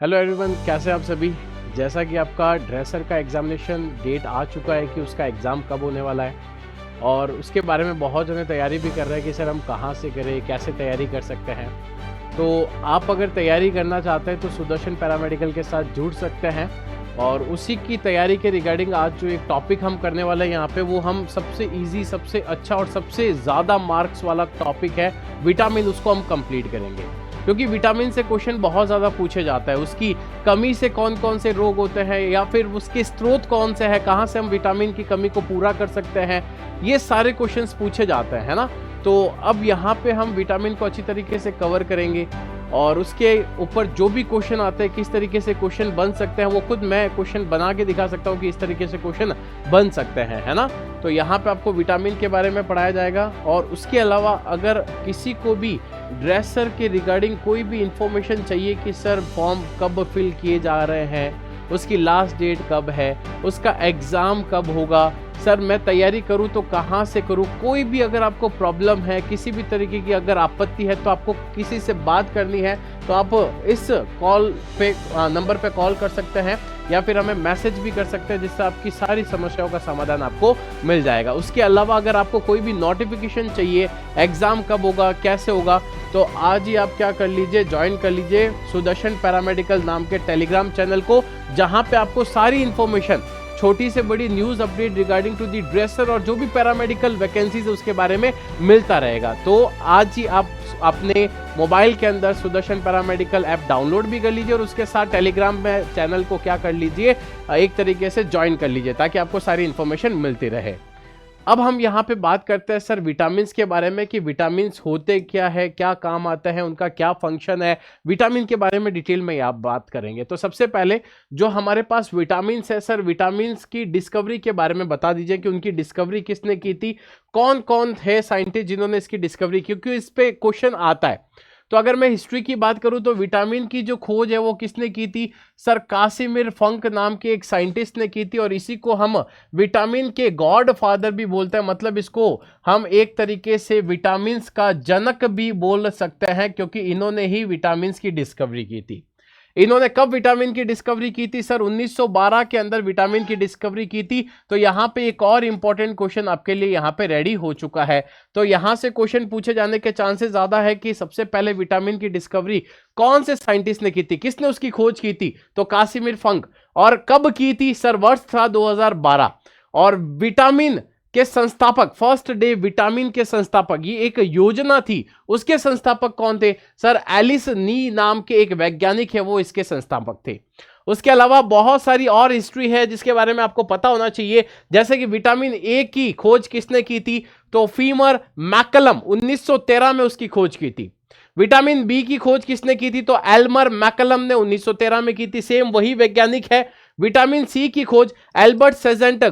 Hello everyone, कैसे आप सभी। जैसा कि आपका ड्रेसर का एग्जामिनेशन डेट आ चुका है कि उसका एग्ज़ाम कब होने वाला है और उसके बारे में बहुत जने तैयारी भी कर रहे हैं कि सर हम कहाँ से करें, कैसे तैयारी कर सकते हैं। तो आप अगर तैयारी करना चाहते हैं तो सुदर्शन पैरामेडिकल के साथ जुड़ सकते हैं और उसी की तैयारी के रिगार्डिंग आज जो एक टॉपिक हम करने वाले हैं यहाँ पे, वो हम सबसे इजी, सबसे अच्छा और सबसे ज़्यादा मार्क्स वाला टॉपिक है विटामिन, उसको हम कंप्लीट करेंगे। क्योंकि विटामिन से क्वेश्चन बहुत ज़्यादा पूछे जाता है, उसकी कमी से कौन कौन से रोग होते हैं या फिर उसके स्रोत कौन से है, कहाँ से हम विटामिन की कमी को पूरा कर सकते हैं, ये सारे क्वेश्चंस पूछे जाते हैं, है ना। तो अब यहाँ पे हम विटामिन को अच्छी तरीके से कवर करेंगे और उसके ऊपर जो भी क्वेश्चन आते हैं, किस तरीके से क्वेश्चन बन सकते हैं, वो खुद मैं क्वेश्चन बना के दिखा सकता हूँ कि इस तरीके से क्वेश्चन बन सकते हैं, है ना। तो यहाँ पे आपको विटामिन के बारे में पढ़ाया जाएगा और उसके अलावा अगर किसी को भी ड्रेसर के रिगार्डिंग कोई भी इंफॉर्मेशन चाहिए कि सर फॉर्म कब फिल किए जा रहे हैं, उसकी लास्ट डेट कब है, उसका एग्ज़ाम कब होगा, सर मैं तैयारी करूं तो कहां से करूं, कोई भी अगर आपको प्रॉब्लम है, किसी भी तरीके की अगर आपत्ति है तो आपको किसी से बात करनी है तो आप इस कॉल पे नंबर पे कॉल कर सकते हैं या फिर हमें मैसेज भी कर सकते हैं, जिससे आपकी सारी समस्याओं का समाधान आपको मिल जाएगा। उसके अलावा अगर आपको कोई भी नोटिफिकेशन चाहिए, एग्जाम कब होगा, कैसे होगा, तो आज ही आप क्या कर लीजिए, ज्वाइन कर लीजिए सुदर्शन पैरामेडिकल नाम के टेलीग्राम चैनल को, जहां पे आपको सारी इंफॉर्मेशन, छोटी से बड़ी news update regarding to the dresser और जो भी पैरामेडिकल वैकेंसीज है उसके बारे में मिलता रहेगा। तो आज ही आप अपने मोबाइल के अंदर सुदर्शन पैरामेडिकल ऐप डाउनलोड भी कर लीजिए और उसके साथ टेलीग्राम में चैनल को क्या कर लीजिए, एक तरीके से ज्वाइन कर लीजिए ताकि आपको सारी इंफॉर्मेशन मिलती रहे। अब हम यहाँ पे बात करते हैं सर विटामिन्स के बारे में कि विटामिन्स होते क्या है, क्या काम आते हैं, उनका क्या फंक्शन है, विटामिन के बारे में डिटेल में आप बात करेंगे। तो सबसे पहले जो हमारे पास विटामिन्स है सर, विटामिन्स की डिस्कवरी के बारे में बता दीजिए कि उनकी डिस्कवरी किसने की थी, कौन कौन है साइंटिस्ट जिन्होंने इसकी डिस्कवरी की, क्योंकि इस पे क्वेश्चन आता है। तो अगर मैं हिस्ट्री की बात करूं तो विटामिन की जो खोज है वो किसने की थी, सर कासिमिर फंक नाम के एक साइंटिस्ट ने की थी और इसी को हम विटामिन के गॉड फादर भी बोलते हैं। मतलब इसको हम एक तरीके से विटामिन्स का जनक भी बोल सकते हैं क्योंकि इन्होंने ही विटामिन्स की डिस्कवरी की थी। इन्होंने कब विटामिन की डिस्कवरी की थी सर, 1912 के अंदर विटामिन की डिस्कवरी की थी। तो यहां पे एक और इंपॉर्टेंट क्वेश्चन आपके लिए यहां पे रेडी हो चुका है। तो यहां से क्वेश्चन पूछे जाने के चांसेस ज्यादा है कि सबसे पहले विटामिन की डिस्कवरी कौन से साइंटिस्ट ने की थी, किसने उसकी खोज की थी, तो कासिमिर फंक। और कब की थी सर, वर्ष था 2012। और विटामिन के संस्थापक, फर्स्ट डे विटामिन के संस्थापक, ये एक योजना थी, उसके संस्थापक कौन थे सर, एलिस नी नाम के एक वैज्ञानिक है, वो इसके संस्थापक थे। उसके अलावा बहुत सारी और हिस्ट्री है जिसके बारे में आपको पता होना चाहिए, जैसे कि विटामिन ए की खोज किसने की थी, तो फीमर मैकलम 1913 में उसकी खोज की थी। विटामिन बी की खोज किसने की थी, तो एल्मर मैकलम ने 1913 में की थी, सेम वही वैज्ञानिक है। विटामिन सी की खोज एल्बर्ट सेजेंट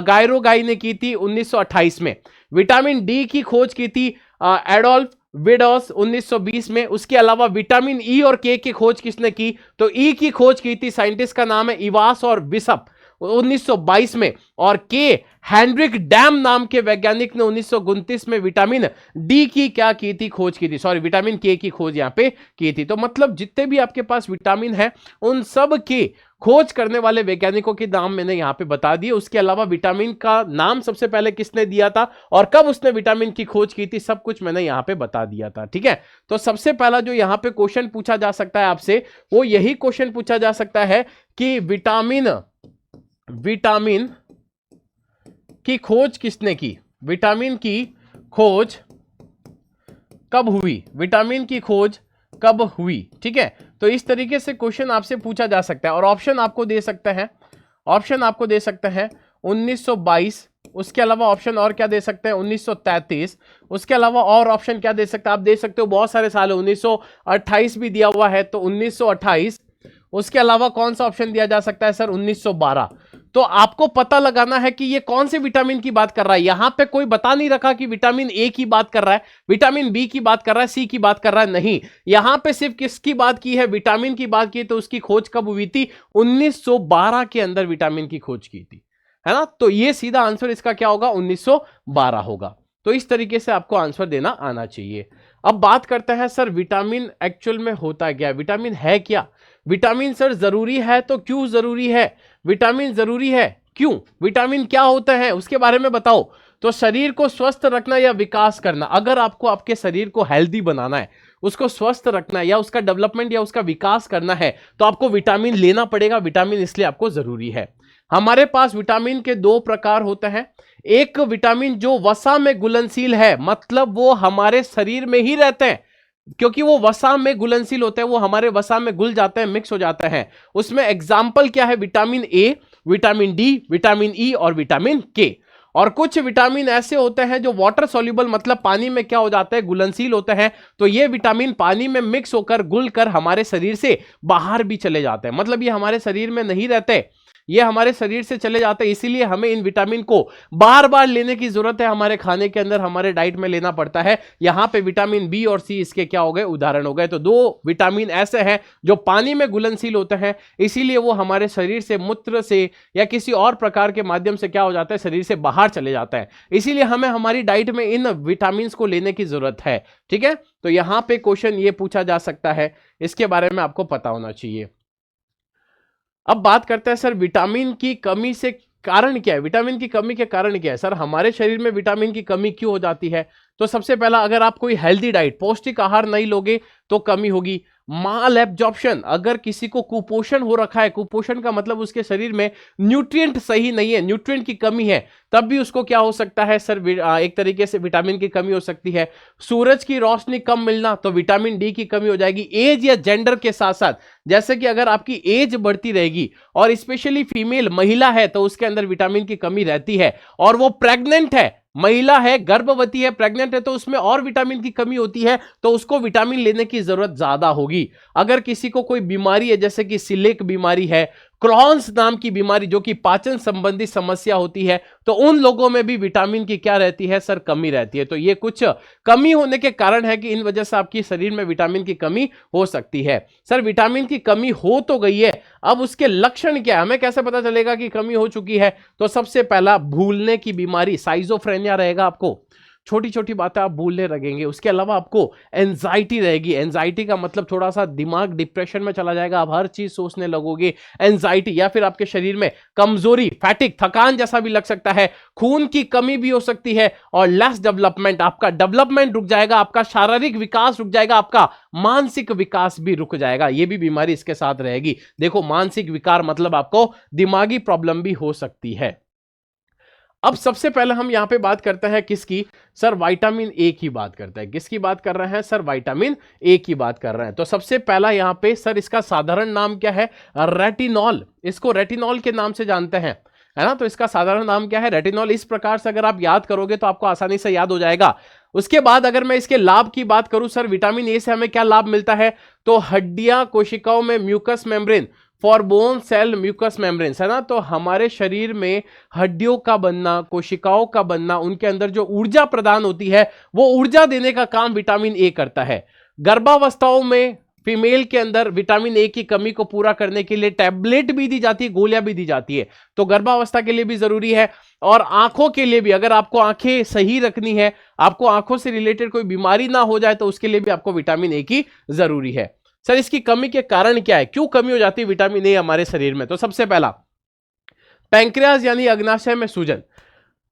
गायरोगाई ने की थी 1928 में। विटामिन डी की खोज की थी एडोल्फ विडोस 1920 में। उसके अलावा विटामिन ई और के की खोज किसने की, तो ई की खोज की थी, साइंटिस्ट का नाम है इवास और बिशप, 1922 में। और के हेनरिक डैम नाम के वैज्ञानिक ने 1929 में विटामिन डी की क्या की थी, खोज की थी, सॉरी विटामिन के की खोज यहां पे की थी। तो मतलब जितने भी आपके पास विटामिन है उन सब के खोज करने वाले वैज्ञानिकों के नाम मैंने यहां पे बता दिए। उसके अलावा विटामिन का नाम सबसे पहले किसने दिया था और कब उसने विटामिन की खोज की थी, सब कुछ मैंने यहां पे बता दिया था, ठीक है। तो सबसे पहला जो यहां पे क्वेश्चन पूछा जा सकता है आपसे, वो यही क्वेश्चन पूछा जा सकता है कि विटामिन की खोज किसने की, विटामिन की खोज कब हुई, विटामिन की खोज कब हुई, ठीक है। तो इस तरीके से क्वेश्चन आपसे पूछा जा सकता है और ऑप्शन आपको दे सकते हैं, 1922। उसके अलावा ऑप्शन और क्या दे सकते हैं, 1933। उसके अलावा और ऑप्शन क्या दे सकते हैं, आप दे सकते हो बहुत सारे साल, 1928 भी दिया हुआ है तो 1928। उसके अलावा कौन सा ऑप्शन दिया जा सकता है सर, 1912। तो आपको पता लगाना है कि ये कौन से विटामिन की बात कर रहा है। यहां पे कोई बता नहीं रखा कि विटामिन ए की बात कर रहा है, विटामिन बी की बात कर रहा है, सी की बात कर रहा है, नहीं। यहां पे सिर्फ किसकी बात की है, विटामिन की बात की। तो उसकी खोज कब हुई थी, 1912 के अंदर विटामिन की खोज की थी, है ना। तो ये सीधा आंसर इसका क्या होगा, 1912 होगा। तो इस तरीके से आपको आंसर देना आना चाहिए। अब बात करते हैं सर विटामिन एक्चुअल में होता क्या है, विटामिन है क्या। विटामिन सर जरूरी है तो क्यों जरूरी है? विटामिन जरूरी है क्यों? विटामिन क्या होता है उसके बारे में बताओ। तो शरीर को स्वस्थ रखना या विकास करना, अगर आपको आपके शरीर को हेल्दी बनाना है, उसको स्वस्थ रखना है या उसका डेवलपमेंट या उसका विकास करना है, तो आपको विटामिन लेना पड़ेगा। विटामिन इसलिए आपको जरूरी है। हमारे पास विटामिन के दो प्रकार होते हैं। एक विटामिन जो वसा में घुलनशील है, मतलब वो हमारे शरीर में ही रहते हैं, क्योंकि वो वसा में घुलनशील होते हैं, वो हमारे वसा में घुल जाते हैं, मिक्स हो जाते हैं। उसमें एग्जाम्पल क्या है? Vitamin A, vitamin D, vitamin E और विटामिन के। और कुछ विटामिन ऐसे होते हैं जो वाटर सॉल्युबल, मतलब पानी में क्या हो जाते हैं, घुलनशील होते हैं। तो ये विटामिन पानी में मिक्स होकर घुल कर हमारे शरीर से बाहर भी चले जाते हैं, मतलब ये हमारे शरीर में नहीं रहते, ये हमारे शरीर से चले जाते हैं। इसीलिए हमें इन विटामिन को बार बार लेने की जरूरत है, हमारे खाने के अंदर, हमारे डाइट में लेना पड़ता है। यहां पे विटामिन बी और सी इसके क्या हो गए, उदाहरण हो गए। तो दो विटामिन ऐसे हैं जो पानी में घुलनशील होते हैं, इसीलिए वो हमारे शरीर से, मूत्र से या किसी और प्रकार के माध्यम से क्या हो जाता है, शरीर से बाहर चले जाता है। इसीलिए हमें हमारी डाइट में इन विटामिन को लेने की जरूरत है। ठीक है, तो यहां पे क्वेश्चन ये पूछा जा सकता है, इसके बारे में आपको पता होना चाहिए। अब बात करते हैं सर विटामिन की कमी से कारण क्या है, विटामिन की कमी के कारण क्या है? सर हमारे शरीर में विटामिन की कमी क्यों हो जाती है? तो सबसे पहला, अगर आप कोई हेल्दी डाइट, पौष्टिक आहार नहीं लोगे तो कमी होगी। माल एब्जॉर्प्शन, अगर किसी को कुपोषण हो रखा है, कुपोषण का मतलब उसके शरीर में न्यूट्रिएंट सही नहीं है, न्यूट्रिएंट की कमी है, तब भी उसको क्या हो सकता है सर, एक तरीके से विटामिन की कमी हो सकती है। सूरज की रोशनी कम मिलना, तो विटामिन डी की कमी हो जाएगी। एज या जेंडर के साथ साथ, जैसे कि अगर आपकी एज बढ़ती रहेगी और स्पेशली फीमेल, महिला है, तो उसके अंदर विटामिन की कमी रहती है। और वो प्रेग्नेंट है, महिला है, गर्भवती है, प्रेग्नेंट है, तो उसमें और विटामिन की कमी होती है, तो उसको विटामिन लेने की जरूरत ज्यादा होगी। अगर किसी को कोई बीमारी है, जैसे कि सिलिक बीमारी है, क्रॉन्स नाम की बीमारी जो कि पाचन संबंधी समस्या होती है, तो उन लोगों में भी विटामिन की क्या रहती है सर, कमी रहती है। तो ये कुछ कमी होने के कारण है कि इन वजह से आपकी शरीर में विटामिन की कमी हो सकती है। सर विटामिन की कमी हो तो गई है, अब उसके लक्षण क्या है, हमें कैसे पता चलेगा कि कमी हो चुकी है? तो सबसे पहला, भूलने की बीमारी, साइजोफ्रेनिया रहेगा आपको, छोटी छोटी बातें आप भूलने लगेंगे। उसके अलावा आपको एंजाइटी रहेगी, एंजाइटी का मतलब थोड़ा सा दिमाग डिप्रेशन में चला जाएगा, आप हर चीज सोचने लगोगे, एंजाइटी। या फिर आपके शरीर में कमजोरी, फैटिक, थकान जैसा भी लग सकता है, खून की कमी भी हो सकती है, और लेस डेवलपमेंट, आपका डेवलपमेंट रुक जाएगा, आपका शारीरिक विकास रुक जाएगा, आपका मानसिक विकास भी रुक जाएगा। यह भी बीमारी इसके साथ रहेगी। देखो, मानसिक विकार मतलब आपको दिमागी प्रॉब्लम भी हो सकती है। अब सबसे पहले हम यहां पे बात करते हैं किसकी सर, विटामिन ए की बात करते हैं। किसकी बात कर रहे हैं सर, विटामिन ए की बात कर रहे हैं। तो सबसे पहला यहां पे सर, इसका साधारण नाम क्या है, रेटिनॉल। इसको रेटिनॉल के नाम से जानते हैं, है ना। तो इसका साधारण नाम क्या है, रेटिनॉल। इस प्रकार से अगर आप याद करोगे तो आपको आसानी से याद हो जाएगा। उसके बाद अगर मैं इसके लाभ की बात करूं सर, विटामिन ए से हमें क्या लाभ मिलता है, तो हड्डियां, कोशिकाओं में mucus membrane, for bone cell mucus membranes, है ना। तो हमारे शरीर में हड्डियों का बनना, कोशिकाओं का बनना, उनके अंदर जो ऊर्जा प्रदान होती है, वो ऊर्जा देने का काम विटामिन ए करता है। गर्भावस्थाओं में फीमेल के अंदर विटामिन ए की कमी को पूरा करने के लिए टैबलेट भी दी जाती है, गोलियां भी दी जाती है, तो गर्भावस्था के लिए भी जरूरी है। और आंखों के लिए भी, अगर आपको आंखें सही रखनी है, आपको आंखों से रिलेटेड कोई बीमारी ना हो जाए, तो उसके लिए भी आपको विटामिन ए की जरूरी है। सर इसकी कमी के कारण क्या है, क्यों कमी हो जाती है विटामिन ए हमारे शरीर में? तो सबसे पहला, पैंक्रियाज यानी अग्नाशय में सूजन।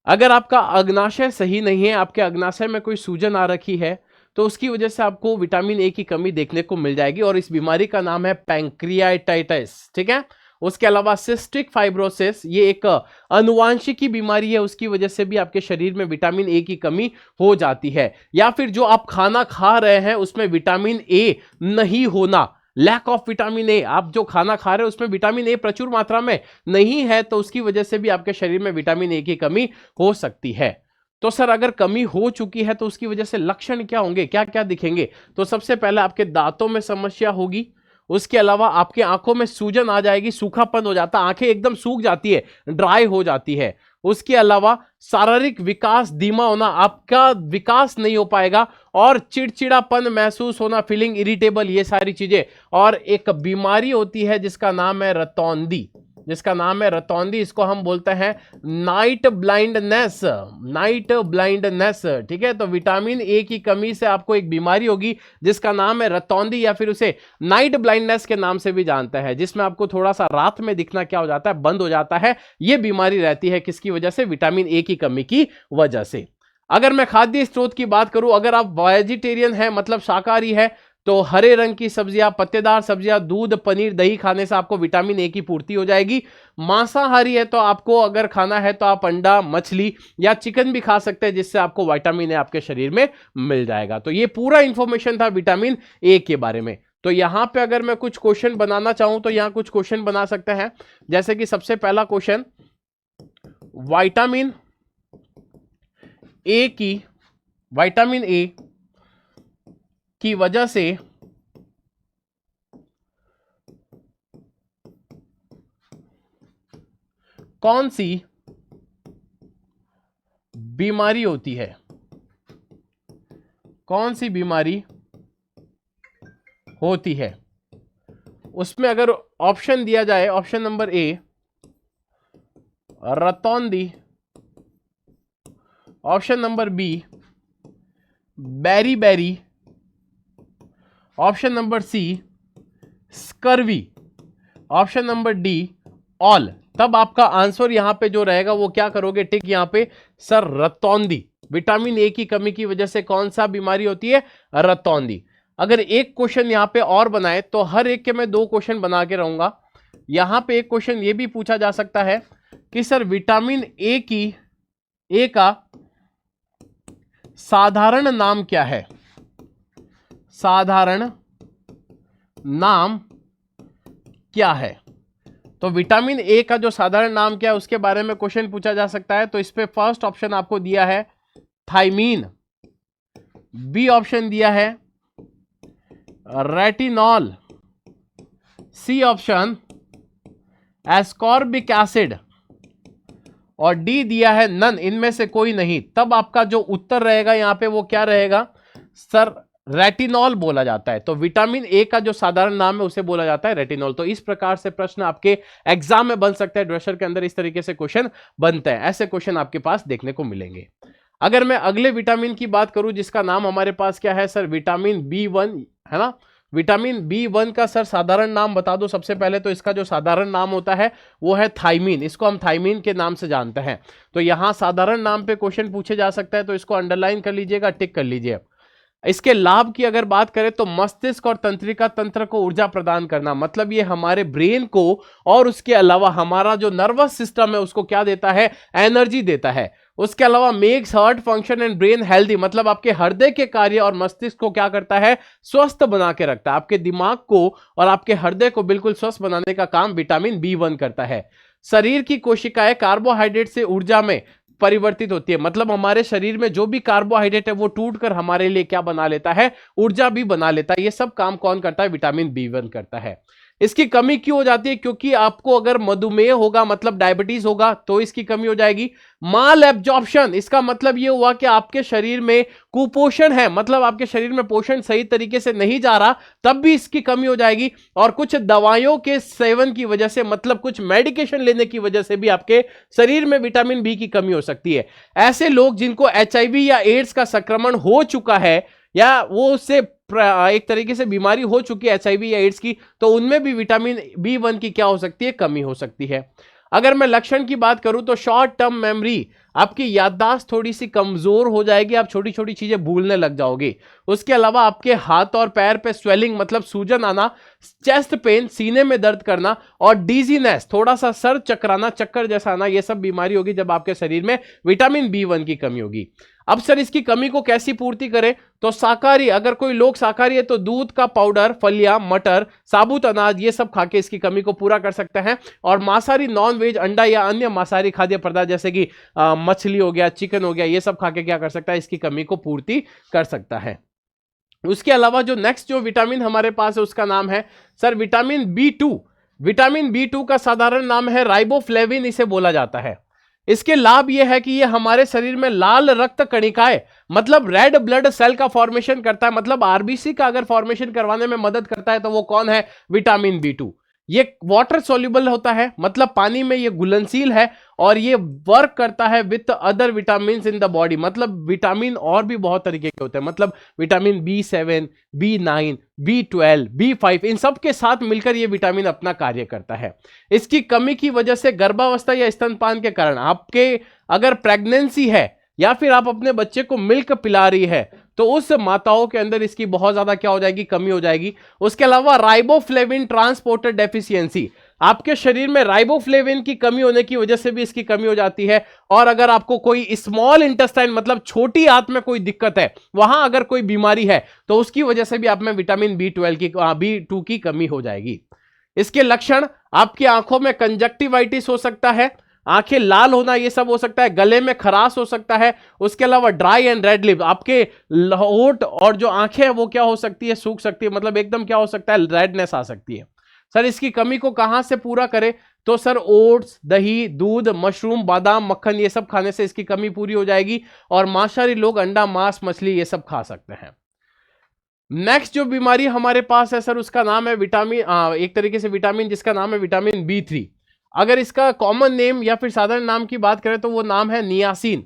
अगर आपका अग्नाशय सही नहीं है, आपके अग्नाशय में कोई सूजन आ रखी है, तो उसकी वजह से आपको विटामिन ए की कमी देखने को मिल जाएगी, और इस बीमारी का नाम है पैंक्रियाटाइटिस। ठीक है। उसके अलावा सिस्टिक फाइब्रोसिस, ये एक अनुवांशिकी बीमारी है, उसकी वजह से भी आपके शरीर में विटामिन ए की कमी हो जाती है। या फिर जो आप खाना खा रहे हैं उसमें विटामिन ए नहीं होना, लैक ऑफ विटामिन ए, आप जो खाना खा रहे हैं उसमें विटामिन ए प्रचुर मात्रा में नहीं है, तो उसकी वजह से भी आपके शरीर में विटामिन ए की कमी हो सकती है। तो सर अगर कमी हो चुकी है तो उसकी वजह से लक्षण क्या होंगे, क्या क्या दिखेंगे? तो सबसे पहले आपके दांतों में समस्या होगी, उसके अलावा आपके आंखों में सूजन आ जाएगी, सूखापन हो जाता है, आंखें एकदम सूख जाती है, ड्राई हो जाती है। उसके अलावा शारीरिक विकास धीमा होना, आपका विकास नहीं हो पाएगा, और चिड़चिड़ापन महसूस होना, फीलिंग इरिटेबल, ये सारी चीजें। और एक बीमारी होती है जिसका नाम है रतौंधी, जिसका नाम है रतौंधी, इसको हम बोलते हैं नाइट ब्लाइंडनेस, नाइट ब्लाइंडनेस, ठीक है। तो विटामिन ए की कमी से आपको एक बीमारी होगी जिसका नाम है रतौंधी, या फिर उसे नाइट ब्लाइंडनेस के नाम से भी जानते हैं, जिसमें आपको थोड़ा सा रात में दिखना क्या हो जाता है, बंद हो जाता है। यह बीमारी रहती है किसकी वजह से, विटामिन ए की कमी की वजह से। अगर मैं खाद्य स्रोत की बात करूं, अगर आप वेजिटेरियन है मतलब शाकाहारी है, तो हरे रंग की सब्जियां, पत्तेदार सब्जियां, दूध, पनीर, दही खाने से आपको विटामिन ए की पूर्ति हो जाएगी। मांसाहारी है तो आपको अगर खाना है तो आप अंडा, मछली या चिकन भी खा सकते हैं, जिससे आपको विटामिन ए आपके शरीर में मिल जाएगा। तो ये पूरा इंफॉर्मेशन था विटामिन ए के बारे में। तो यहां पे अगर मैं कुछ क्वेश्चन बनाना चाहूं तो यहां कुछ क्वेश्चन बना सकते हैं, जैसे कि सबसे पहला क्वेश्चन, विटामिन ए की वजह से कौन सी बीमारी होती है, कौन सी बीमारी होती है। उसमें अगर ऑप्शन दिया जाए, ऑप्शन नंबर ए रतौंधी, ऑप्शन नंबर बी बेरी, option number C scurvy, option number D all, तब आपका आंसर यहां पे जो रहेगा वो क्या करोगे, टिक यहां पे, सर रतौंधी। विटामिन ए की कमी की वजह से कौन सा बीमारी होती है, रतौंधी। अगर एक क्वेश्चन यहां पे और बनाए तो हर एक के मैं 2 क्वेश्चन बना के रहूंगा। यहां पे एक क्वेश्चन ये भी पूछा जा सकता है कि सर विटामिन ए का साधारण नाम क्या है, साधारण नाम क्या है। तो विटामिन ए का जो साधारण नाम क्या है उसके बारे में क्वेश्चन पूछा जा सकता है। तो इस पे फर्स्ट ऑप्शन आपको दिया है थाइमीन, बी ऑप्शन दिया है retinol, C option ascorbic acid, और डी दिया है नन, इनमें से कोई नहीं। तब आपका जो उत्तर रहेगा यहां पे वो क्या रहेगा, सर रेटिनॉल बोला जाता है। तो विटामिन ए का जो साधारण नाम है उसे बोला जाता है रेटिनॉल। तो इस प्रकार से प्रश्न आपके एग्जाम में बन सकता है, ड्रेसर के अंदर इस तरीके से क्वेश्चन बनते हैं, ऐसे क्वेश्चन आपके पास देखने को मिलेंगे। अगर मैं अगले विटामिन की बात करूं जिसका नाम हमारे पास क्या है, सर विटामिन B1 है ना। विटामिन B1 का सर साधारण नाम बता दो सबसे पहले। तो इसका जो साधारण नाम होता है वो है थाइमीन, इसको हम थाइमीन के नाम से जानते हैं। तो यहां साधारण नाम पे क्वेश्चन पूछे जा सकता है, तो इसको अंडरलाइन कर लीजिएगा, टिक कर लीजिए। इसके लाभ की अगर बात करें तो मस्तिष्क और तंत्रिका तंत्र को ऊर्जा प्रदान करना, मतलब ये हमारे ब्रेन को और उसके अलावा हमारा जो नर्वस सिस्टम है उसको क्या देता है, एनर्जी देता है। उसके अलावा makes heart function and brain healthy, मतलब आपके हृदय के कार्य और मस्तिष्क को क्या करता है, स्वस्थ बना के रखता है। आपके दिमाग को और आपके हृदय को बिल्कुल स्वस्थ बनाने का काम विटामिन B1 करता है। शरीर की कोशिकाएं कार्बोहाइड्रेट से ऊर्जा में परिवर्तित होती है, मतलब हमारे शरीर में जो भी कार्बोहाइड्रेट है वो टूटकर हमारे लिए क्या बना लेता है, ऊर्जा भी बना लेता है। ये सब काम कौन करता है, विटामिन B1 करता है। इसकी कमी क्यों हो जाती है, क्योंकि आपको अगर मधुमेह होगा मतलब डायबिटीज होगा तो इसकी कमी हो जाएगी। माल एब्जॉर्प्शन, इसका मतलब ये हुआ कि आपके शरीर में कुपोषण है, मतलब आपके शरीर में पोषण सही तरीके से नहीं जा रहा, तब भी इसकी कमी हो जाएगी। और कुछ दवाइयों के सेवन की वजह से, मतलब कुछ मेडिकेशन लेने की वजह से भी आपके शरीर में विटामिन बी की कमी हो सकती है। ऐसे लोग जिनको HIV या एड्स का संक्रमण हो चुका है या वो उससे एक तरीके से बीमारी हो चुकी है HIV या एड्स की, तो उनमें भी विटामिन B1 की क्या हो सकती है, कमी हो सकती है। अगर मैं लक्षण की बात करूं तो शॉर्ट टर्म मेमोरी, आपकी याददाश्त थोड़ी सी कमजोर हो जाएगी, आप छोटी छोटी चीजें भूलने लग जाओगे। उसके अलावा आपके हाथ और पैर पे स्वेलिंग मतलब सूजन आना, चेस्ट पेन सीने में दर्द करना, और डीजीनेस थोड़ा सा सर चकराना, चक्कर जैसा आना, ये सब बीमारी होगी जब आपके शरीर में विटामिन B1 की कमी होगी। अब सर इसकी कमी को कैसी पूर्ति करें, तो शाकाहारी, अगर कोई लोग शाकाहारी है तो दूध का पाउडर, फलियां, मटर, साबुत अनाज, ये सब खाके इसकी कमी को पूरा कर सकते हैं। और मांसाहारी नॉन वेज, अंडा या अन्य मांसाहारी खाद्य पदार्थ जैसे कि मछली हो गया, चिकन हो गया, ये सब खाके क्या कर सकता है, इसकी कमी को पूर्ति कर सकता है। उसके अलावा जो नेक्स्ट जो विटामिन हमारे पास है उसका नाम है sir vitamin B2। Vitamin B2 का साधारण नाम है राइबोफ्लेविन, इसे बोला जाता है। इसके लाभ यह है कि यह हमारे शरीर में लाल रक्त कणिकाएं मतलब रेड ब्लड सेल का फॉर्मेशन करता है, मतलब RBC का अगर फॉर्मेशन करवाने में मदद करता है तो वो कौन है, विटामिन B2। ये वाटर सोल्यूबल होता है, मतलब पानी में ये घुलनशील है, और ये वर्क करता है with other vitamin in the body, मतलब विटामिन और भी बहुत तरीके के होते हैं, मतलब vitamin B7, B9, B12, B5, इन सब के साथ मिलकर ये विटामिन अपना कार्य करता है। इसकी कमी की वजह से गर्भावस्था या स्तनपान के कारण आपके अगर प्रेगनेंसी है या फिर आप अपने बच्चे को मिल्क पिला रही है तो उस माताओं के अंदर इसकी बहुत ज्यादा क्या हो जाएगी, कमी हो जाएगी। उसके अलावा राइबोफ्लेविन ट्रांसपोर्टर डेफिशिएंसी, आपके शरीर में राइबोफ्लेविन की कमी होने की वजह से भी इसकी कमी हो जाती है। और अगर आपको कोई स्मॉल इंटेस्टाइन मतलब छोटी आंत में कोई दिक्कत है, वहां अगर कोई बीमारी है तो उसकी वजह से भी आप में विटामिन B2 की कमी हो जाएगी। इसके लक्षण, आपकी आंखों में कंजक्टिवाइटिस हो सकता है, आंखें लाल होना, ये सब हो सकता है, गले में खराश हो सकता है। उसके अलावा ड्राई एंड रेड लिप, आपके होंठ और जो आंखें हैं वो क्या हो सकती है, सूख सकती है, मतलब एकदम क्या हो सकता है, रेडनेस आ सकती है। सर इसकी कमी को कहां से पूरा करें, तो सर ओट्स, दही, दूध, मशरूम, बादाम, मक्खन, ये सब खाने से इसकी कमी पूरी हो जाएगी। और मांसाहारी लोग अंडा, मांस, मछली ये सब खा सकते हैं। नेक्स्ट जो बीमारी हमारे पास है सर उसका नाम है एक तरीके से विटामिन जिसका नाम है विटामिन B3। अगर इसका कॉमन नेम या फिर साधारण नाम की बात करें तो वो नाम है नियासिन।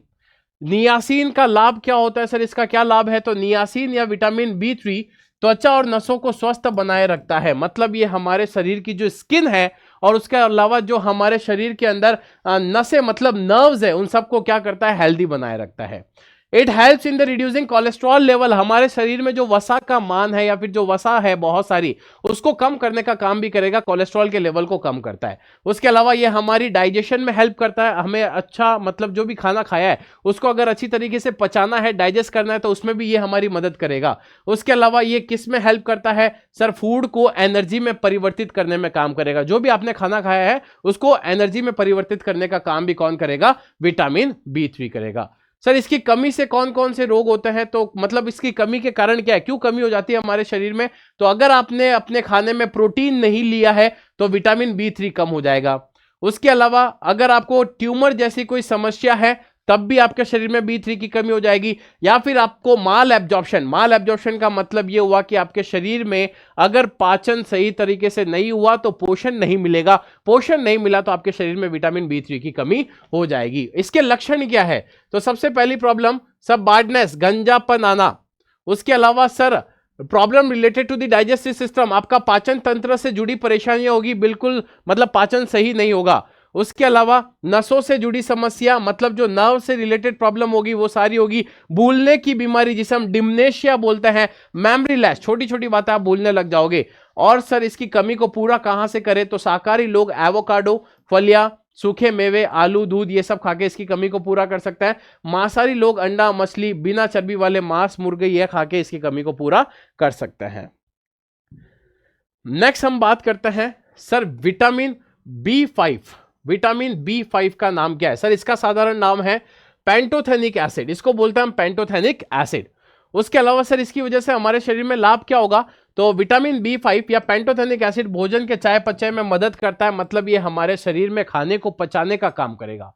नियासिन का लाभ क्या होता है सर, इसका क्या लाभ है, तो नियासिन या विटामिन B3 त्वचा और नसों को स्वस्थ बनाए रखता है, मतलब ये हमारे शरीर की जो स्किन है और उसके अलावा जो हमारे शरीर के अंदर नसें मतलब नर्व्स है उन सबको क्या करता है, हेल्दी बनाए रखता है। It helps in the reducing cholesterol level, हमारे शरीर में जो वसा का मान है या फिर जो वसा है बहुत सारी उसको कम करने का काम भी करेगा, कोलेस्ट्रॉल के लेवल को कम करता है। उसके अलावा ये हमारी डाइजेशन में हेल्प करता है, हमें अच्छा मतलब जो भी खाना खाया है उसको अगर अच्छी तरीके से पचाना है, डाइजेस्ट करना है तो उसमें भी ये हमारी मदद करेगा। उसके अलावा ये किस में हेल्प करता है सर, फूड को एनर्जी में परिवर्तित करने में काम करेगा, जो भी आपने खाना खाया है उसको एनर्जी में परिवर्तित करने का काम भी कौन करेगा, विटामिन B3 करेगा। सर इसकी कमी से कौन कौन से रोग होते हैं, तो मतलब इसकी कमी के कारण क्या है, क्यों कमी हो जाती है हमारे शरीर में, तो अगर आपने अपने खाने में प्रोटीन नहीं लिया है तो विटामिन B3 कम हो जाएगा। उसके अलावा अगर आपको ट्यूमर जैसी कोई समस्या है तब भी आपके शरीर में B3 की कमी हो जाएगी। या फिर आपको माल एब्जॉर्प्शन का मतलब ये हुआ कि आपके शरीर में अगर पाचन सही तरीके से नहीं हुआ तो पोषण नहीं मिलेगा, पोषण नहीं मिला तो आपके शरीर में विटामिन B3 की कमी हो जाएगी। इसके लक्षण क्या है, तो सबसे पहली प्रॉब्लम सब बार्डनेस, गंजापन आना। उसके अलावा sir problem related to the digestive system, आपका पाचन तंत्र से जुड़ी परेशानियां होगी, बिल्कुल मतलब पाचन सही नहीं होगा। उसके अलावा नसों से जुड़ी समस्या, मतलब जो नर्व से रिलेटेड प्रॉब्लम होगी वो सारी होगी। भूलने की बीमारी जिसे हम डिमनेशिया बोलते हैं, मेमोरी लैस, छोटी छोटी बातें आप भूलने लग जाओगे। और सर इसकी कमी को पूरा कहां से करें, तो शाकाहारी लोग एवोकाडो, फलियां, सूखे मेवे, आलू, दूध ये सब खाके इसकी कमी को पूरा कर सकता है। मांसाहारी लोग अंडा, मछली, बिना चर्बी वाले मांस, मुर्गे ये खाके इसकी कमी को पूरा कर सकते हैं। नेक्स्ट हम बात करते हैं sir vitamin B5। Vitamin B5 का नाम क्या है सर, इसका साधारण नाम है पेंटोथेनिक एसिड, इसको बोलते हैं हम पेंटोथेनिक एसिड। उसके अलावा सर इसकी वजह से हमारे शरीर में लाभ क्या होगा, तो विटामिन B5 या पेंटोथेनिक एसिड भोजन के चयापचय में मदद करता है, मतलब ये हमारे शरीर में खाने को पचाने का काम करेगा।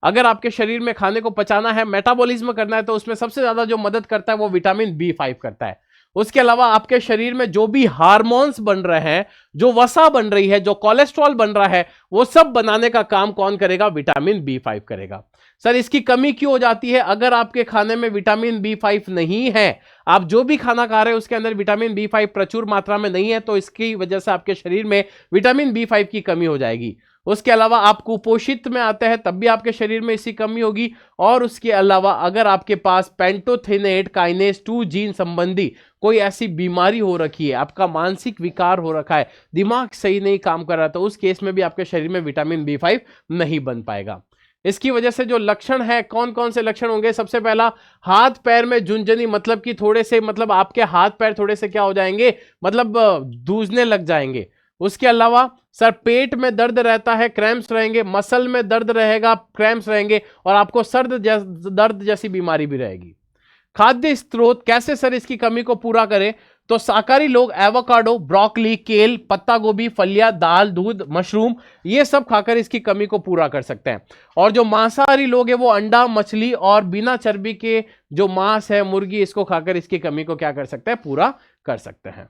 अगर आपके शरीर में खाने को पचाना है, मेटाबॉलिज्म करना है, तो उसमें सबसे ज्यादा जो मदद करता है वो विटामिन B5 करता है। उसके अलावा आपके शरीर में जो भी हार्मोन्स बन रहे हैं, जो वसा बन रही है, जो कोलेस्ट्रॉल बन रहा है, वो सब बनाने का काम कौन करेगा, विटामिन B5 करेगा। सर इसकी कमी क्यों हो जाती है, अगर आपके खाने में विटामिन B5 नहीं है, आप जो भी खाना खा रहे हैं उसके अंदर विटामिन B5 प्रचुर मात्रा में नहीं है, तो इसकी वजह से आपके शरीर में विटामिन B5 की कमी हो जाएगी। उसके अलावा आप कुपोषित में आते हैं तब भी आपके शरीर में इसकी कमी होगी। और उसके अलावा अगर आपके पास पेंटोथेनेट काइनेज 2 जीन संबंधी कोई ऐसी बीमारी हो रखी है, आपका मानसिक विकार हो रखा है, दिमाग सही नहीं काम कर रहा, तो उस केस में भी आपके शरीर में विटामिन B5 नहीं बन पाएगा। इसकी वजह से जो लक्षण है, कौन कौन से लक्षण होंगे, सबसे पहला हाथ पैर में झुंझुनी, मतलब कि थोड़े से मतलब आपके हाथ पैर थोड़े से क्या हो जाएंगे, मतलब दूझने लग जाएंगे। उसके अलावा सर पेट में दर्द रहता है, क्रैम्प्स रहेंगे, मसल में दर्द रहेगा, क्रैम्प्स रहेंगे, और आपको दर्द जैसी बीमारी भी रहेगी। खाद्य स्रोत कैसे सर इसकी कमी को पूरा करें, तो शाकाहारी लोग एवोकाडो, ब्रोकली, केल, पत्ता गोभी, फलियां, दाल, दूध, मशरूम ये सब खाकर इसकी कमी को पूरा कर सकते हैं। और जो मांसाहारी लोग हैं वो अंडा, मछली और बिना चर्बी के जो मांस है, मुर्गी, इसको खाकर इसकी कमी को क्या कर सकते हैं, पूरा कर सकते हैं।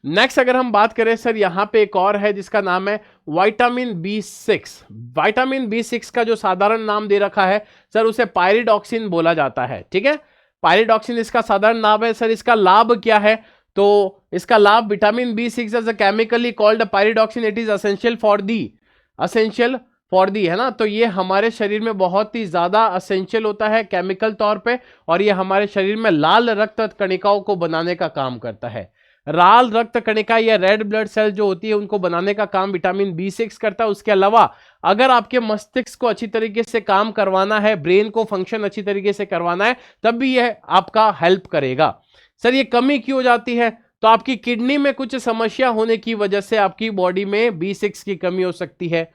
नेक्स्ट अगर हम बात करें सर, यहाँ पे एक और है जिसका नाम है विटामिन B6। विटामिन B6 का जो साधारण नाम दे रखा है सर, उसे पायरिडॉक्सिन बोला जाता है। ठीक है, पायरिडॉक्सिन इसका साधारण नाम है। सर इसका लाभ क्या है? तो इसका लाभ, vitamin B6 as a chemically called pyridoxine, it is essential for the, है ना। तो ये हमारे शरीर में बहुत ही ज्यादा असेंशियल होता है केमिकल तौर पे, और ये हमारे शरीर में लाल रक्त कणिकाओं को बनाने का काम करता है। लाल रक्त कणिका या रेड ब्लड सेल जो होती है, उनको बनाने का काम विटामिन B6 करता है। उसके अलावा अगर आपके मस्तिष्क को अच्छी तरीके से काम करवाना है, ब्रेन को फंक्शन अच्छी तरीके से करवाना है, तब भी यह आपका हेल्प करेगा। सर ये कमी क्यों हो जाती है? तो आपकी किडनी में कुछ समस्या होने की वजह से आपकी बॉडी में B6 की कमी हो सकती है।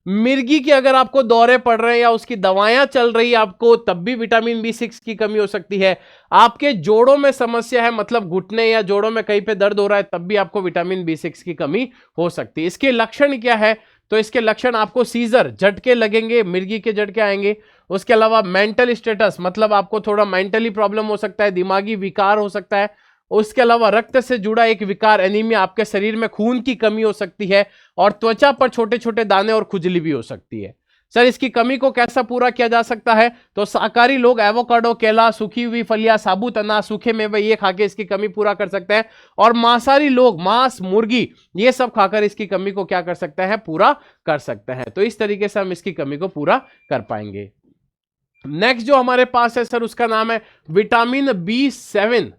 मिर्गी के अगर आपको दौरे पड़ रहे हैं या उसकी दवाएं चल रही है आपको, तब भी विटामिन B6 की कमी हो सकती है। आपके जोड़ों में समस्या है, मतलब घुटने या जोड़ों में कहीं पे दर्द हो रहा है, तब भी आपको विटामिन B6 की कमी हो सकती है। इसके लक्षण क्या है? तो इसके लक्षण आपको सीजर, झटके लगेंगे, मिर्गी के झटके आएंगे। उसके अलावा मेंटल स्टेटस, मतलब आपको थोड़ा मेंटली प्रॉब्लम हो सकता है, दिमागी विकार हो सकता है। उसके अलावा रक्त से जुड़ा एक विकार एनीमिया, आपके शरीर में खून की कमी हो सकती है, और त्वचा पर छोटे छोटे दाने और खुजली भी हो सकती है। सर इसकी कमी को कैसा पूरा किया जा सकता है? तो शाकाहारी लोग एवोकाडो, केला, सूखी हुई फलियां, साबुत अनाज, सूखे मेवे ये खा के इसकी कमी पूरा कर सकते हैं। और मांसाहारी लोग मांस, मुर्गी ये सब खाकर इसकी कमी को क्या कर सकते हैं? पूरा कर सकते हैं। तो इस तरीके से हम इसकी कमी को पूरा कर पाएंगे। नेक्स्ट जो हमारे पास है सर, उसका नाम है विटामिन B7।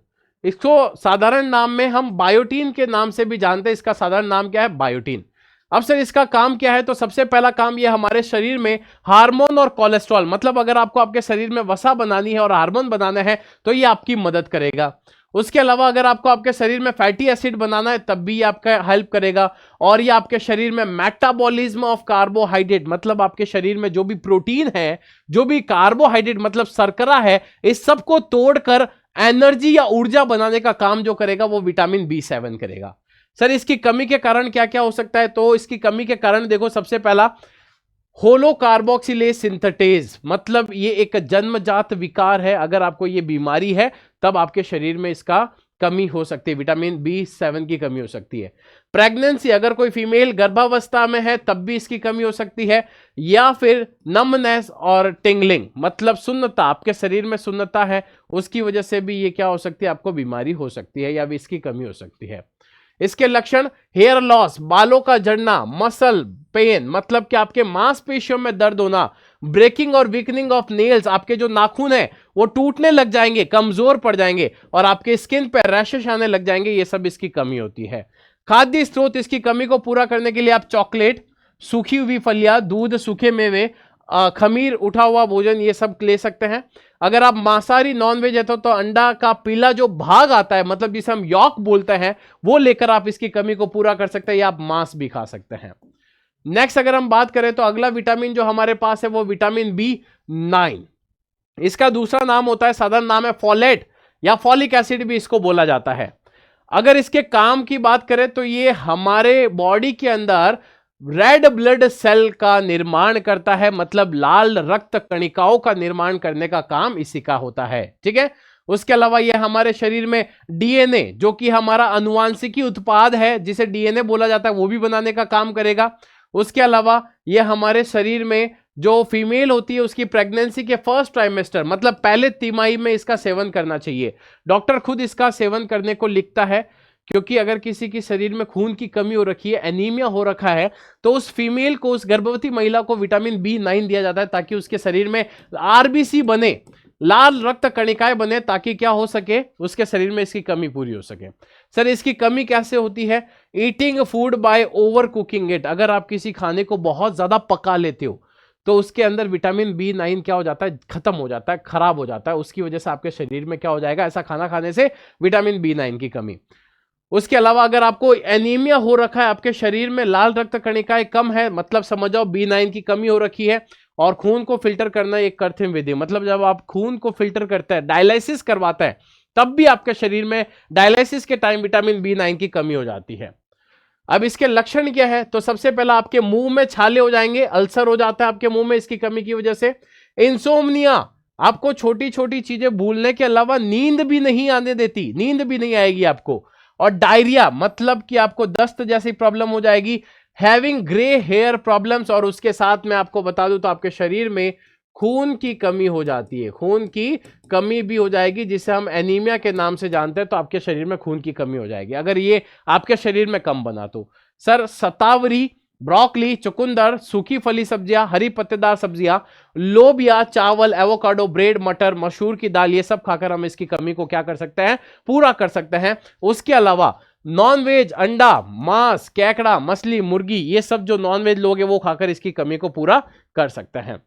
इसको साधारण नाम में हम बायोटीन के नाम से भी जानते हैं। इसका साधारण नाम क्या है? बायोटीन। अब सर इसका काम क्या है? तो सबसे पहला काम ये हमारे शरीर में हार्मोन और कोलेस्ट्रॉल, मतलब अगर आपको आपके शरीर में वसा बनानी है और हार्मोन बनाना है तो ये आपकी मदद करेगा। उसके अलावा अगर आपको आपके शरीर में फैटी एसिड बनाना है तब भी ये आपका हेल्प करेगा। और ये आपके शरीर में मेटाबॉलिज्म ऑफ कार्बोहाइड्रेट, मतलब आपके शरीर में जो भी प्रोटीन है, जो भी कार्बोहाइड्रेट मतलब शर्करा है, इस सब को तोड़कर एनर्जी या ऊर्जा बनाने का काम जो करेगा वो विटामिन B7 करेगा। सर इसकी कमी के कारण क्या क्या हो सकता है? तो इसकी कमी के कारण देखो, सबसे पहला होलो कार्बोक्सिलेज सिंथेटेज, मतलब ये एक जन्मजात विकार है। अगर आपको ये बीमारी है तब आपके शरीर में इसका कमी हो सकती है, विटामिन B7 की कमी हो सकती है। प्रेगनेंसी, अगर कोई फीमेल गर्भावस्था में है तब भी इसकी कमी हो सकती है। या फिर नमनेस और टिंगलिंग, मतलब सुन्नता, आपके शरीर में सुन्नता है, उसकी वजह से भी ये क्या हो सकती है? आपको बीमारी हो सकती है या भी इसकी कमी हो सकती है। इसके लक्षण हेयर लॉस, बालों का झड़ना, मसल पेन, मतलब कि आपके मांसपेशियों में दर्द होना, ब्रेकिंग और वीकनिंग ऑफ नेल्स, आपके जो नाखून है वो टूटने लग जाएंगे, कमजोर पड़ जाएंगे, और आपके स्किन पर रैशेस आने लग जाएंगे, ये सब इसकी कमी होती है। खाद्य स्रोत, इसकी कमी को पूरा करने के लिए आप चॉकलेट, सूखी हुई फलियां, दूध, सूखे मेवे, खमीर, उठा हुआ भोजन ये सब ले सकते हैं। अगर आप मांसाहारी नॉनवेज है तो अंडा का पीला जो भाग आता है, मतलब जिसे हम यॉक बोलते हैं, वो लेकर आप इसकी कमी को पूरा कर सकते हैं, या आप मांस भी खा सकते हैं। नेक्स्ट अगर हम बात करें तो अगला विटामिन जो हमारे पास है वो विटामिन B9। इसका दूसरा नाम होता है, साधारण नाम है फोलेट, या फॉलिक एसिड भी इसको बोला जाता है। अगर इसके काम की बात करें तो ये हमारे बॉडी के अंदर रेड ब्लड सेल का निर्माण करता है, मतलब लाल रक्त कणिकाओं का निर्माण करने का काम इसी का होता है। ठीक है, उसके अलावा यह हमारे शरीर में DNA, जो कि हमारा अनुवांशिकी उत्पाद है जिसे DNA बोला जाता है, वो भी बनाने का काम करेगा। उसके अलावा यह हमारे शरीर में जो फीमेल होती है उसकी प्रेगनेंसी के फर्स्ट ट्राइमेस्टर, मतलब पहले तिमाही में इसका सेवन करना चाहिए। डॉक्टर खुद इसका सेवन करने को लिखता है, क्योंकि अगर किसी के शरीर में खून की कमी हो रखी है, एनीमिया हो रखा है, तो उस फीमेल को, उस गर्भवती महिला को विटामिन B9 दिया जाता है, ताकि उसके शरीर में RBC बने, लाल रक्त कणिकाएं बने, ताकि क्या हो सके? उसके शरीर में इसकी कमी पूरी हो सके। सर इसकी कमी कैसे होती है? Eating food by over cooking it, अगर आप किसी खाने को बहुत ज्यादा पका लेते हो तो उसके अंदर विटामिन B9 क्या हो जाता है? खत्म हो जाता है, खराब हो जाता है। उसकी वजह से आपके शरीर में क्या हो जाएगा? ऐसा खाना खाने से विटामिन B9 की कमी। उसके अलावा अगर आपको एनीमिया हो रखा है, आपके शरीर में लाल रक्त कणिकाएं कम है, मतलब समझ जाओ B9 की कमी हो रखी है। और खून को फिल्टर करना एक कृत्रिम विधि, मतलब जब आप खून को फिल्टर करते हैं, डायलिसिस करवाते हैं, तब भी आपके शरीर में डायलिसिस के टाइम विटामिन B9 की कमी हो जाती है। अब इसके लक्षण क्या है? तो सबसे पहला आपके मुंह में छाले हो जाएंगे, अल्सर हो जाता है आपके मुंह में इसकी कमी की वजह से। इंसोम्निया, आपको छोटी छोटी चीजें भूलने के अलावा नींद भी नहीं आने देती, नींद भी नहीं आएगी आपको। और डायरिया मतलब कि आपको दस्त जैसी प्रॉब्लम हो जाएगी, हैविंग ग्रे हेयर प्रॉब्लम्स, और उसके साथ में आपको बता दूं तो आपके शरीर में खून की कमी हो जाती है, खून की कमी भी हो जाएगी जिसे हम एनीमिया के नाम से जानते हैं। तो आपके शरीर में खून की कमी हो जाएगी अगर ये आपके शरीर में कम बना तो। सर शतावरी, ब्रोकली, चुकंदर, सूखी फली सब्जियां, हरी पत्तेदार सब्जियां, लोबिया, चावल, एवोकाडो, ब्रेड, मटर, मसूर की दाल, ये सब खाकर हम इसकी कमी को क्या कर सकते हैं, पूरा कर सकते हैं। उसके अलावा नॉन वेज, अंडा, मांस, केकड़ा, मछली, मुर्गी, ये सब जो नॉन वेज लोग हैं वो खाकर इसकी कमी को पूरा कर सकते हैं।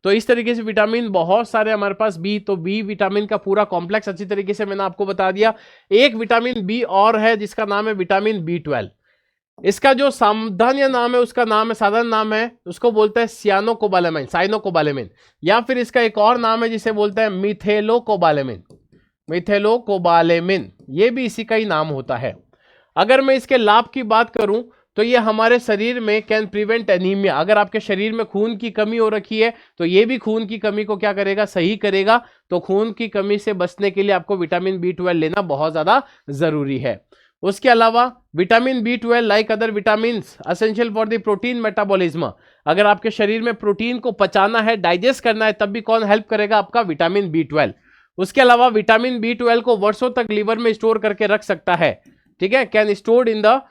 तो इस तरीके से विटामिन बहुत सारे हमारे पास बी, तो बी विटामिन का पूरा कॉम्प्लेक्स अच्छी तरीके से मैंने आपको बता दिया। एक विटामिन बी और है जिसका नाम है विटामिन B12। इसका जो सामान्य नाम है उसका नाम है, साधारण नाम है, उसको बोलते हैं सियानोकोबालेमिन, साइनोकोबालेमिन, या फिर इसका एक और नाम है जिसे बोलते हैं मिथेलोकोबालेमिन, मिथेलोकोबालेमिन, ये भी इसी का ही नाम होता है। अगर मैं इसके लाभ की बात करूं तो ये हमारे शरीर में कैन प्रिवेंट एनीमिया, अगर आपके शरीर में खून की कमी हो रखी है तो ये भी खून की कमी को क्या करेगा, सही करेगा। तो खून की कमी से बचने के लिए आपको विटामिन B12 लेना बहुत ज्यादा जरूरी है। उसके अलावा vitamin B12 like other vitamin essential for the protein metabolism, अगर आपके शरीर में प्रोटीन को पचाना है, डाइजेस्ट करना है, तब भी कौन हेल्प करेगा, आपका विटामिन B12। उसके अलावा विटामिन B12 को वर्षों तक लीवर में स्टोर करके रख सकता है, ठीक है, can stored in the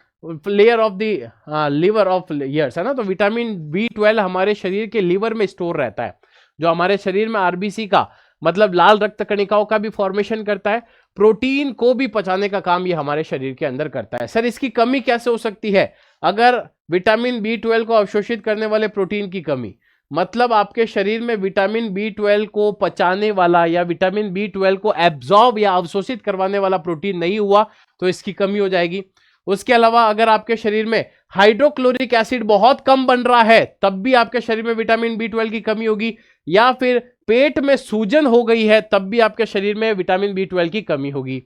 layer of the liver of years, है ना। तो विटामिन B12 हमारे शरीर के लीवर में स्टोर रहता है, जो हमारे शरीर में RBC का मतलब लाल रक्त कणिकाओं का भी फॉर्मेशन करता है, प्रोटीन को भी पचाने का काम ये हमारे शरीर के अंदर करता है। सर इसकी कमी कैसे हो सकती है, अगर विटामिन B12 को अवशोषित करने वाले प्रोटीन की कमी, मतलब आपके शरीर में विटामिन B12 को पचाने वाला या विटामिन B12 को एब्जॉर्ब या अवशोषित करवाने वाला प्रोटीन नहीं हुआ तो इसकी कमी हो जाएगी। उसके अलावा अगर आपके शरीर में हाइड्रोक्लोरिक एसिड बहुत कम बन रहा है तब भी आपके शरीर में विटामिन B12 की कमी होगी, या फिर पेट में सूजन हो गई है तब भी आपके शरीर में विटामिन B12 की कमी होगी।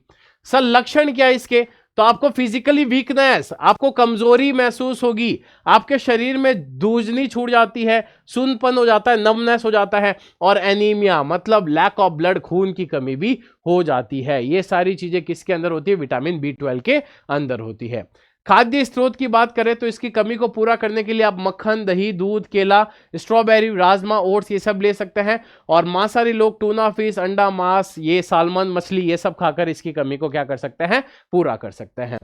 सर लक्षण क्या है इसके, तो आपको फिजिकली वीकनेस, आपको कमजोरी महसूस होगी, आपके शरीर में दूजनी छूट जाती है, सुनपन हो जाता है, नमनेस हो जाता है, और एनीमिया मतलब लैक ऑफ ब्लड, खून की कमी भी हो जाती है। ये सारी चीजें किसके अंदर होती है, विटामिन B12 के अंदर होती है। खाद्य स्रोत की बात करें तो इसकी कमी को पूरा करने के लिए आप मक्खन, दही, दूध, केला, स्ट्रॉबेरी, राजमा, ओट्स ये सब ले सकते हैं। और मांसाहारी लोग टूना फिश, अंडा, मांस, ये सालमन, मछली, ये सब खाकर इसकी कमी को क्या कर सकते हैं, पूरा कर सकते हैं।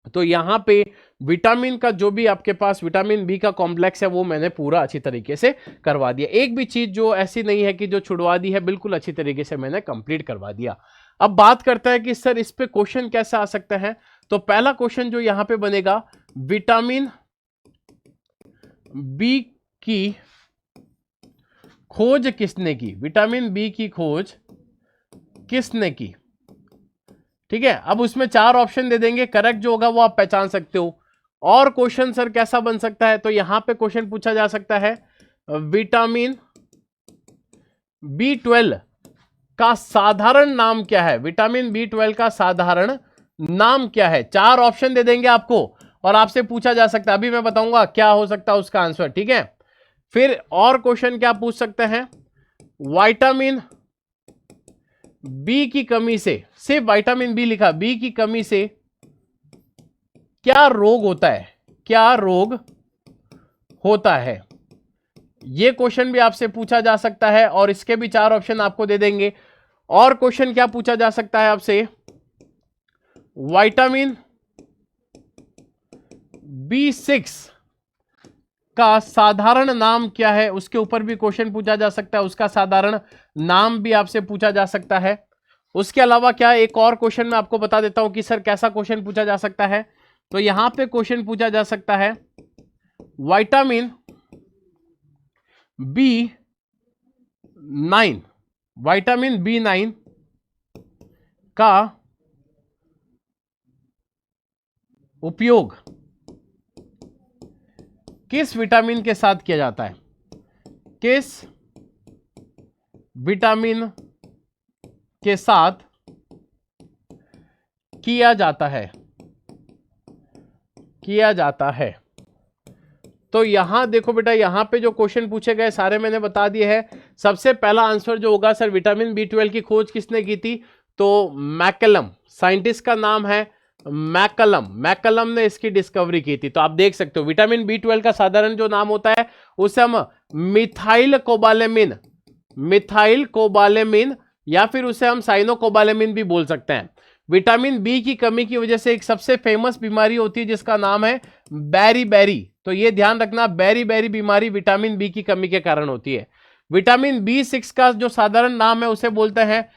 तो यहाँ पे विटामिन का जो भी आपके पास विटामिन बी का कॉम्प्लेक्स है वो मैंने पूरा अच्छी तरीके से करवा दिया, एक भी चीज जो ऐसी नहीं है कि जो छुड़वा दी है, बिल्कुल अच्छी तरीके से मैंने कंप्लीट करवा दिया। अब बात करते हैं कि सर इस पे क्वेश्चन कैसे आ सकते हैं। तो पहला क्वेश्चन जो यहां पे बनेगा, विटामिन बी की खोज किसने की, विटामिन बी की खोज किसने की, ठीक है। अब उसमें 4 ऑप्शन दे देंगे, करेक्ट जो होगा वो आप पहचान सकते हो। और क्वेश्चन सर कैसा बन सकता है, तो यहां पे क्वेश्चन पूछा जा सकता है विटामिन B12 का साधारण नाम क्या है, विटामिन B12 का साधारण नाम क्या है। 4 ऑप्शन दे देंगे आपको और आपसे पूछा जा सकता है, अभी मैं बताऊंगा क्या हो सकता है उसका आंसर, ठीक है। फिर और क्वेश्चन क्या पूछ सकते हैं, विटामिन बी की कमी से, सिर्फ विटामिन बी लिखा, बी की कमी से क्या रोग होता है, क्या रोग होता है, यह क्वेश्चन भी आपसे पूछा जा सकता है और इसके भी 4 ऑप्शन आपको दे देंगे। और क्वेश्चन क्या पूछा जा सकता है आपसे, विटामिन B6 का साधारण नाम क्या है, उसके ऊपर भी क्वेश्चन पूछा जा सकता है, उसका साधारण नाम भी आपसे पूछा जा सकता है। उसके अलावा क्या एक और क्वेश्चन मैं आपको बता देता हूं कि सर कैसा क्वेश्चन पूछा जा सकता है। तो यहां पे क्वेश्चन पूछा जा सकता है विटामिन B9, विटामिन B9 का उपयोग किस विटामिन के साथ किया जाता है, किस विटामिन के साथ किया जाता है, किया जाता है। तो यहां देखो बेटा, यहां पे जो क्वेश्चन पूछे गए सारे मैंने बता दिए हैं। सबसे पहला आंसर जो होगा सर, विटामिन B12 की खोज किसने की थी, तो मैकलम, साइंटिस्ट का नाम है मैकलम ने इसकी डिस्कवरी की थी। तो आप देख सकते हो विटामिन B12 का साधारण जो नाम होता है उसे हम मिथाइल कोबालेमिन या फिर उसे हम साइनोकोबालेमिन भी बोल सकते हैं। विटामिन बी की कमी की वजह से एक सबसे फेमस बीमारी होती है जिसका नाम है बेरी। तो ये ध्यान रखना, बेरी बीमारी विटामिन बी की कमी के कारण होती है। विटामिन B6 का जो साधारण नाम है उसे बोलते हैं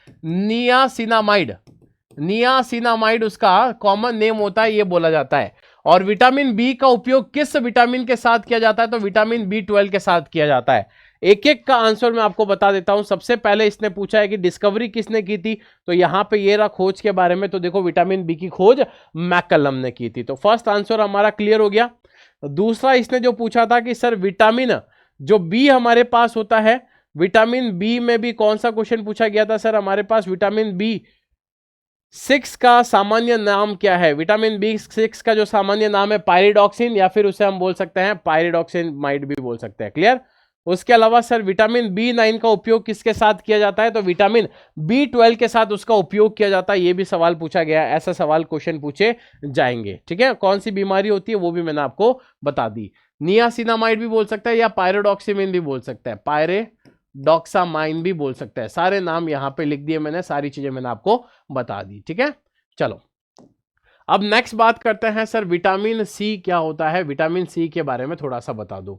नियासिनामाइड उसका कॉमन नेम होता है, ये बोला जाता है। और विटामिन बी का उपयोग किस विटामिन के साथ किया जाता है? तो विटामिन B12 के साथ किया जाता है। एक एक का आंसर मैं आपको बता देता हूं। सबसे पहले इसने पूछा है कि डिस्कवरी किसने की थी, तो यहां पे ये रहा खोज के बारे में। तो देखो विटामिन बी की खोज मैकलम ने की थी। तो फर्स्ट आंसर हमारा क्लियर हो गया। दूसरा इसने जो पूछा था कि सर विटामिन जो बी हमारे पास होता है, विटामिन बी में भी कौन सा क्वेश्चन पूछा गया था सर? हमारे पास विटामिन B6 का सामान्य नाम क्या है? विटामिन B6 का जो सामान्य नाम है पायरिडॉक्सिन, या फिर उसे हम बोल सकते हैं पायरिडॉक्सिन माइड भी बोल सकते हैं। क्लियर? उसके अलावा सर विटामिन B9 का उपयोग किसके साथ किया जाता है? तो विटामिन B12 के साथ उसका उपयोग किया जाता है। ये भी सवाल पूछा गया है, ऐसा सवाल क्वेश्चन पूछे जाएंगे। ठीक है, कौन सी बीमारी होती है वो भी मैंने आपको बता दी। नियासिनामाइड भी बोल सकता है या पायरिडॉक्सिमिन भी बोल सकता है, पायरेडॉक्सामाइन भी बोल सकता है। सारे नाम यहां पे लिख दिए मैंने, सारी चीजें मैंने आपको बता दी। ठीक है, चलो अब नेक्स्ट बात करते हैं सर विटामिन सी क्या होता है। विटामिन सी के बारे में थोड़ा सा बता दो।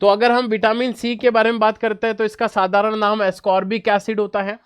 तो अगर हम विटामिन सी के बारे में बात करते हैं तो इसका साधारण नाम एस्कॉर्बिक एसिड होता है।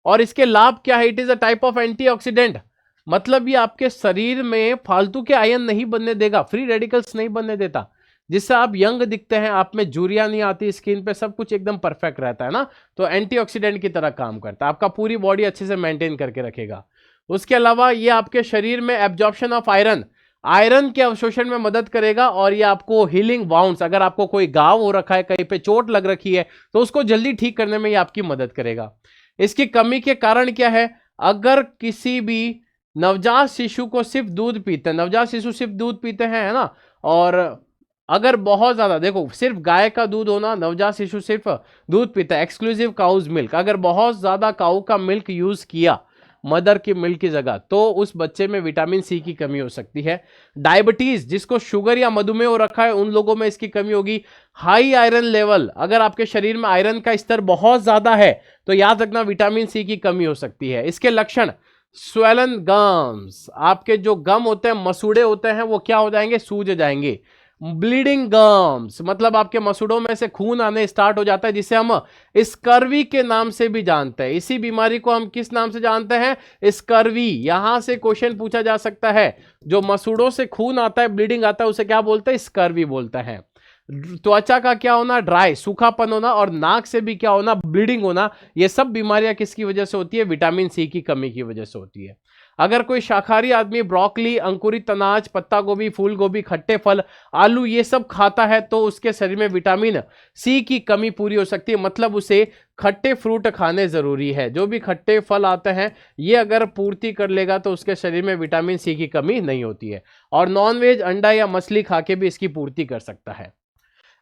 और इसके लाभ क्या है? It is a type of antioxidant, मतलब ये आपके शरीर में फालतू के आयन नहीं बनने देगा, फ्री रेडिकल्स नहीं बनने देता, जिससे आप यंग दिखते हैं, आप में झुर्रियां नहीं आती, स्किन पे सब कुछ एकदम परफेक्ट रहता है ना। तो एंटीऑक्सीडेंट की तरह काम करता है, आपका पूरी बॉडी अच्छे से मेंटेन करके रखेगा। उसके अलावा ये आपके शरीर में एब्जॉर्प्शन ऑफ आयरन के अवशोषण में मदद करेगा। और ये आपको हीलिंग वाउंड्स, अगर आपको कोई घाव हो रखा है, कहीं पे चोट लग रखी है, तो उसको जल्दी ठीक करने में ये आपकी मदद करेगा। इसकी कमी के कारण क्या है? अगर किसी भी नवजात शिशु को सिर्फ दूध पीते हैं, नवजात शिशु सिर्फ दूध पीते हैं, है ना, और अगर बहुत ज्यादा, देखो सिर्फ गाय का दूध होना, नवजात शिशु सिर्फ दूध पीता है, एक्सक्लूसिव काउज मिल्क, अगर बहुत ज्यादा काऊ का मिल्क यूज किया मदर की मिल्क की जगह, तो उस बच्चे में विटामिन सी की कमी हो सकती है। डायबिटीज, जिसको शुगर या मधुमेह हो रखा है, उन लोगों में इसकी कमी होगी। हाई आयरन लेवल, अगर आपके शरीर में आयरन का स्तर बहुत ज्यादा है तो याद रखना विटामिन सी की कमी हो सकती है। इसके लक्षण स्वेलन गम्स, आपके जो गम होते हैं, मसूड़े होते हैं, वो क्या हो जाएंगे? सूज जाएंगे। ब्लीडिंग गम्स, मतलब आपके मसूड़ों में से खून आने स्टार्ट हो जाता है, जिसे हम स्कर्वी के नाम से भी जानते हैं। इसी बीमारी को हम किस नाम से जानते हैं? स्कर्वी। यहां से क्वेश्चन पूछा जा सकता है, जो मसूड़ों से खून आता है, ब्लीडिंग आता है, उसे क्या बोलते हैं? स्कर्वी बोलते हैं। त्वचा का क्या होना? ड्राई, सूखापन होना, और नाक से भी क्या होना? ब्लीडिंग होना। ये सब बीमारियां किसकी वजह से होती है? विटामिन सी की कमी की वजह से होती है। अगर कोई शाकाहारी आदमी ब्रोकली, अंकुरित अनाज, पत्ता गोभी, फूल गोभी, खट्टे फल, आलू, ये सब खाता है, तो उसके शरीर में विटामिन सी की कमी पूरी हो सकती है। मतलब उसे खट्टे फ्रूट खाने जरूरी है। जो भी खट्टे फल आते हैं, ये अगर पूर्ति कर लेगा तो उसके शरीर में विटामिन सी की कमी नहीं होती है। और नॉनवेज, अंडा या मछली खा के भी इसकी पूर्ति कर सकता है।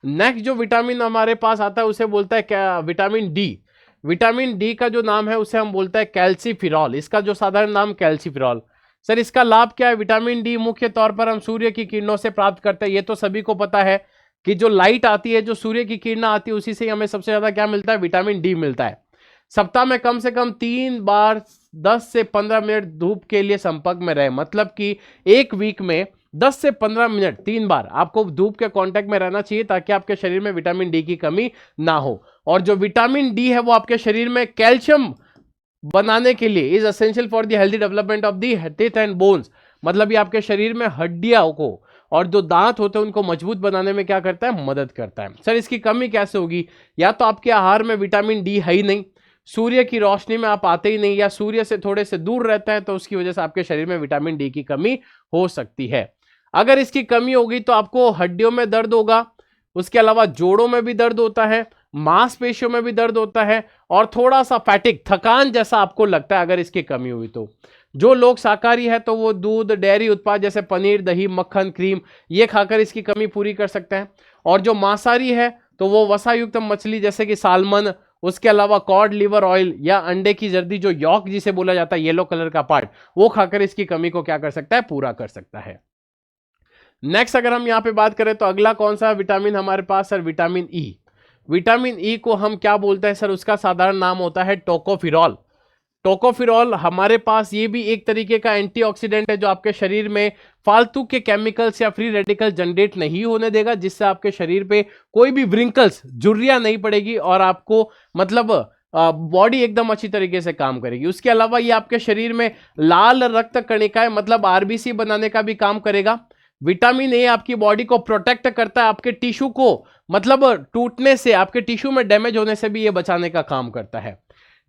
नेक्स्ट जो विटामिन हमारे पास आता है उसे बोलता है क्या? Vitamin D. विटामिन डी का जो नाम है उसे हम बोलते हैं कैल्सीफिरॉल। इसका जो साधारण नाम कैल्सीफिरॉल। सर इसका लाभ क्या है? विटामिन डी मुख्य तौर पर हम सूर्य की किरणों से प्राप्त करते हैं। ये तो सभी को पता है कि जो लाइट आती है, जो सूर्य की किरणें आती है, उसी से हमें सबसे ज्यादा क्या मिलता है? विटामिन डी मिलता है। सप्ताह में कम से कम 3 बार 10 से 15 मिनट धूप के लिए संपर्क में रहे, मतलब कि एक वीक में 10 से 15 मिनट 3 बार आपको धूप के कांटेक्ट में रहना चाहिए, ताकि आपके शरीर में विटामिन डी की कमी ना हो। और जो विटामिन डी है वो आपके शरीर में कैल्शियम बनाने के लिए is essential for the healthy development of the teeth and bones, मतलब ये आपके शरीर में हड्डियों को और जो दांत होते हैं उनको मजबूत बनाने में क्या करता है? मदद करता है। सर इसकी कमी कैसे होगी? या तो आपके आहार में विटामिन डी है ही नहीं, सूर्य की रोशनी में आप आते ही नहीं, या सूर्य से थोड़े से दूर रहते हैं, तो उसकी वजह से आपके शरीर में विटामिन डी की कमी हो सकती है। अगर इसकी कमी होगी तो आपको हड्डियों में दर्द होगा, उसके अलावा जोड़ों में भी दर्द होता है, मांसपेशियों में भी दर्द होता है, और थोड़ा सा फैटिक, थकान जैसा आपको लगता है अगर इसकी कमी हुई तो। जो लोग शाकाहारी है तो वो दूध, डेयरी उत्पाद जैसे पनीर, दही, मक्खन, क्रीम, ये खाकर इसकी कमी पूरी कर सकते हैं। और जो मांसाहारी है तो वो वसा युक्त मछली जैसे कि सालमन, उसके अलावा कॉड लिवर ऑयल या अंडे की जर्दी जो यॉक जिसे बोला जाता है येलो कलर का पार्ट, वो खाकर इसकी कमी को क्या कर सकता है, पूरा कर सकता है। नेक्स्ट अगर हम यहां पे बात करें तो अगला कौन सा विटामिन हमारे पास sir, vitamin E. Vitamin E को हम क्या बोलते हैं सर, उसका साधारण नाम होता है टोकोफिरॉल। टोकोफिरॉल हमारे पास ये भी एक तरीके का एंटीऑक्सीडेंट है जो आपके शरीर में फालतू के केमिकल्स या फ्री रेडिकल जनरेट नहीं होने देगा, जिससे आपके शरीर पे कोई भी व्रिंकल्स, झुर्रियां नहीं पड़ेगी और आपको मतलब बॉडी एकदम अच्छी तरीके से काम करेगी। उसके अलावा ये आपके शरीर में लाल रक्त कणिकाएं मतलब आरबीसी बनाने का भी काम करेगा। विटामिन ए आपकी बॉडी को प्रोटेक्ट करता है, आपके टिश्यू को मतलब टूटने से, आपके टिश्यू में डैमेज होने से भी ये बचाने का काम करता है।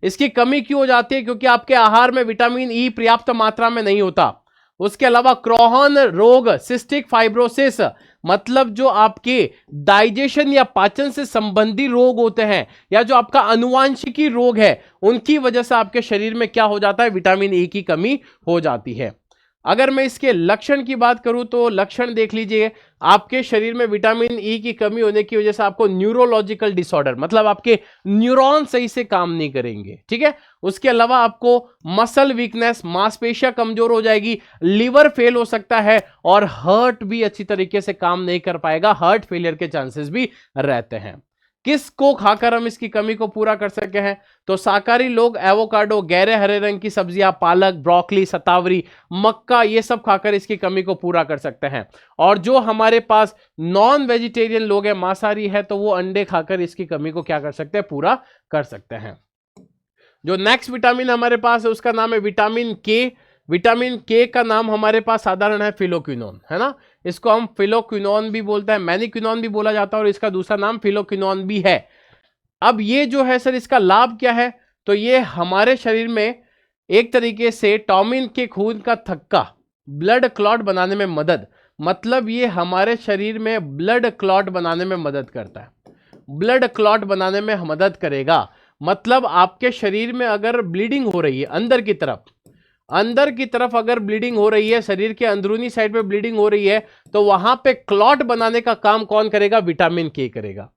इसकी कमी क्यों हो जाती है, क्योंकि आपके आहार में विटामिन ई पर्याप्त मात्रा में नहीं होता। उसके अलावा क्रोहन रोग, सिस्टिक फाइब्रोसिस मतलब जो आपके डाइजेशन या पाचन से संबंधी रोग होते हैं या जो आपका अनुवांशिकी रोग है, उनकी वजह से आपके शरीर में क्या हो जाता है, विटामिन ई की कमी हो जाती है। अगर मैं इसके लक्षण की बात करूं तो लक्षण देख लीजिए, आपके शरीर में विटामिन ई की कमी होने की वजह से आपको न्यूरोलॉजिकल डिसऑर्डर मतलब आपके न्यूरॉन सही से काम नहीं करेंगे, ठीक है। उसके अलावा आपको मसल वीकनेस, मांसपेशियां कमजोर हो जाएगी, लिवर फेल हो सकता है और हार्ट भी अच्छी तरीके से काम नहीं कर पाएगा, हार्ट फेलियर के चांसेस भी रहते हैं। किसको खाकर हम इसकी कमी को पूरा कर सके हैं, तो शाकाहारी लोग एवोकाडो, गहरे हरे रंग की सब्जियां, पालक, ब्रोकली, शतावरी, मक्का, ये सब खाकर इसकी कमी को पूरा कर सकते हैं। और जो हमारे पास नॉन वेजिटेरियन लोग हैं, मांसाहारी है, तो वो अंडे खाकर इसकी कमी को क्या कर सकते हैं, पूरा कर सकते हैं। जो नेक्स्ट विटामिन हमारे पास है उसका नाम है विटामिन के। विटामिन के का नाम हमारे पास साधारण है फिलोक्विनोन, है ना। इसको हम फिलोक्विनोन भी बोलते हैं, मैनिक्विनोन भी बोला जाता है और इसका दूसरा नाम फिलोक्विनोन भी है। अब ये जो है सर, इसका लाभ क्या है, तो ये हमारे शरीर में एक तरीके से टॉमिन के खून का थक्का, ब्लड क्लॉट बनाने में मदद, मतलब ये हमारे शरीर में ब्लड क्लॉट बनाने में मदद करता है। ब्लड क्लॉट बनाने में मदद करेगा मतलब आपके शरीर में अगर ब्लीडिंग हो रही है अंदर की तरफ अगर ब्लीडिंग हो रही है, शरीर के अंदरूनी साइड पे ब्लीडिंग हो रही है, तो वहां पे क्लॉट बनाने का काम कौन करेगा, विटामिन के करेगा।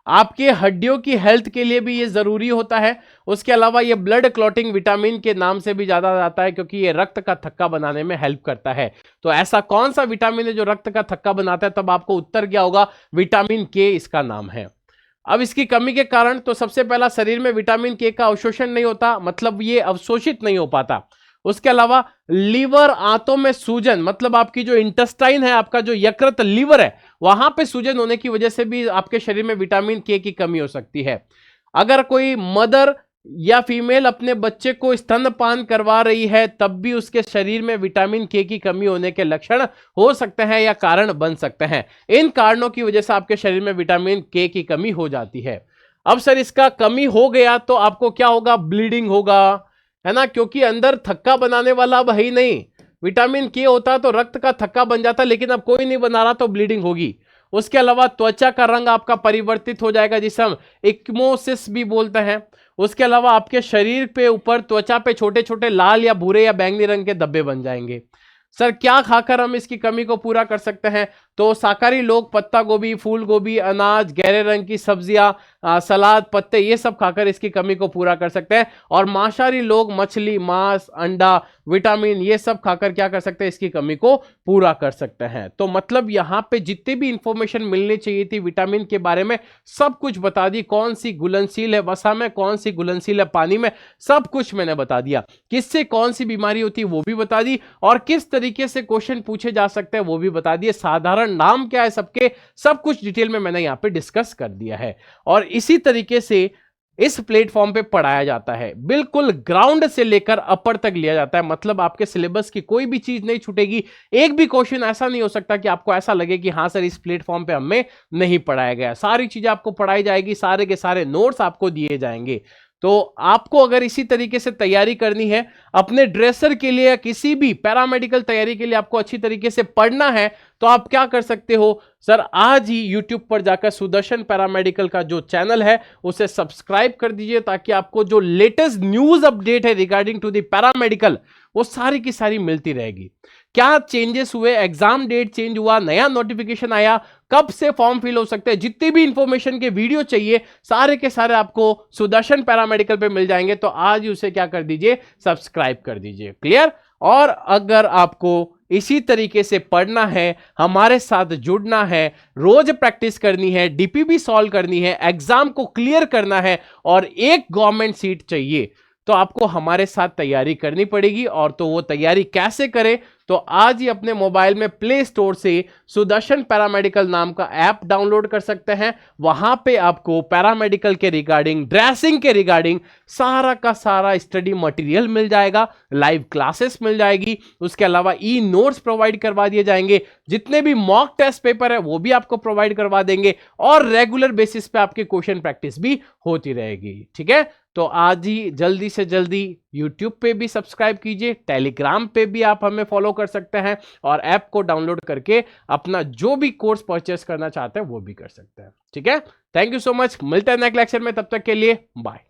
आपके हड्डियों की हेल्थ के लिए भी ये जरूरी होता है। उसके अलावा ये ब्लड क्लॉटिंग विटामिन के नाम से भी जाना जाता है क्योंकि ये रक्त का थक्का बनाने में हेल्प करता है। तो ऐसा कौन सा विटामिन है जो रक्त का थक्का बनाता है, तब आपको उत्तर क्या होगा, विटामिन के इसका नाम है। अब इसकी कमी के कारण तो सबसे पहला शरीर में विटामिन के का अवशोषण नहीं होता, मतलब ये अवशोषित नहीं हो पाता। उसके अलावा लीवर, आंतों में सूजन, मतलब आपकी जो इंटेस्टाइन है, आपका जो यकृत लीवर है, वहां पे सूजन होने की वजह से भी आपके शरीर में विटामिन के की कमी हो सकती है। अगर कोई मदर या फीमेल अपने बच्चे को स्तनपान करवा रही है, तब भी उसके शरीर में विटामिन के की कमी होने के लक्षण हो सकते हैं या कारण बन सकते हैं। इन कारणों की वजह से आपके शरीर में विटामिन के की कमी हो जाती है। अब सर इसका कमी हो गया तो आपको क्या होगा, ब्लीडिंग होगा, है ना, क्योंकि अंदर थक्का बनाने वाला अब है ही नहीं। विटामिन के होता तो रक्त का थक्का बन जाता, लेकिन अब कोई नहीं बना रहा तो ब्लीडिंग होगी। उसके अलावा त्वचा का रंग आपका परिवर्तित हो जाएगा, जिसे हम इक्मोसिस भी बोलते हैं। उसके अलावा आपके शरीर पे ऊपर त्वचा पे छोटे छोटे लाल या भूरे या बैंगनी रंग के धब्बे बन जाएंगे। सर क्या खाकर हम इसकी कमी को पूरा कर सकते हैं, तो शाकाहारी लोग पत्ता गोभी, फूल गोभी, अनाज, गहरे रंग की सब्जियां, सलाद, पत्ते, ये सब खाकर इसकी कमी को पूरा कर सकते हैं। और मांसाहारी लोग मछली, मांस, अंडा, विटामिन, ये सब खाकर क्या कर सकते हैं, इसकी कमी को पूरा कर सकते हैं। तो मतलब यहां पे जितनी भी इंफॉर्मेशन मिलनी चाहिए थी विटामिन के बारे में, सब कुछ बता दी। कौन सी घुलनशील है वसा में, कौन सी घुलनशील है पानी में, सब कुछ मैंने बता दिया। किससे कौन सी बीमारी होती है वो भी बता दी, और किस तरीके से क्वेश्चन पूछे जा सकते हैं वो भी बता दिए। साधारण नाम क्या है सबके, सब कुछ डिटेल में मैंने यहां पे डिस्कस कर दिया है। और इसी तरीके से इस प्लेटफॉर्म पे पढ़ाया जाता है, बिल्कुल ग्राउंड से लेकर अपर तक लिया जाता है। मतलब आपके सिलेबस की कोई भी चीज नहीं छूटेगी। एक भी क्वेश्चन ऐसा नहीं हो सकता कि आपको ऐसा लगे कि हाँ सर इस प्लेटफॉर्म पे हमें नहीं पढ़ाया गया। सारी चीजें आपको पढ़ाई जाएगी, सारे के सारे नोट्स आपको दिए जाएंगे। तो आपको अगर इसी तरीके से तैयारी करनी है अपने ड्रेसर के लिए या किसी भी पैरामेडिकल तैयारी के लिए, आपको अच्छी तरीके से पढ़ना है, तो आप क्या कर सकते हो सर, आज ही YouTube पर जाकर सुदर्शन पैरामेडिकल का जो चैनल है उसे सब्सक्राइब कर दीजिए, ताकि आपको जो लेटेस्ट न्यूज अपडेट है रिगार्डिंग टू द पैरामेडिकल वो सारी की सारी मिलती रहेगी। क्या चेंजेस हुए, एग्जाम डेट चेंज हुआ, नया नोटिफिकेशन आया, कब से फॉर्म फिल हो सकते हैं, जितनी भी इंफॉर्मेशन के वीडियो चाहिए सारे के सारे आपको सुदर्शन पैरामेडिकल पे मिल जाएंगे। तो आज ही उसे क्या कर दीजिए, सब्सक्राइब कर दीजिए। क्लियर? और अगर आपको इसी तरीके से पढ़ना है, हमारे साथ जुड़ना है, रोज प्रैक्टिस करनी है, डीपीबी सॉल्व करनी है, एग्जाम को क्लियर करना है और एक गवर्नमेंट सीट चाहिए, तो आपको हमारे साथ तैयारी करनी पड़ेगी। और तो वो तैयारी कैसे करें, तो आज ही अपने मोबाइल में प्ले स्टोर से सुदर्शन पैरामेडिकल नाम का ऐप डाउनलोड कर सकते हैं। वहां पे आपको पैरामेडिकल के रिगार्डिंग, ड्रेसिंग के रिगार्डिंग सारा का सारा स्टडी मटेरियल मिल जाएगा, लाइव क्लासेस मिल जाएगी, उसके अलावा ई नोट्स प्रोवाइड करवा दिए जाएंगे, जितने भी मॉक टेस्ट पेपर है वो भी आपको प्रोवाइड करवा देंगे और रेगुलर बेसिस पे आपके क्वेश्चन प्रैक्टिस भी होती रहेगी। ठीक है? तो आज ही जल्दी से जल्दी YouTube पे भी सब्सक्राइब कीजिए, टेलीग्राम पे भी आप हमें फॉलो कर सकते हैं और ऐप को डाउनलोड करके अपना जो भी कोर्स परचेस करना चाहते हैं वो भी कर सकते हैं। ठीक है? थैंक यू सो मच, मिलते हैं नेक्स्ट लेक्चर में, तब तक के लिए बाय।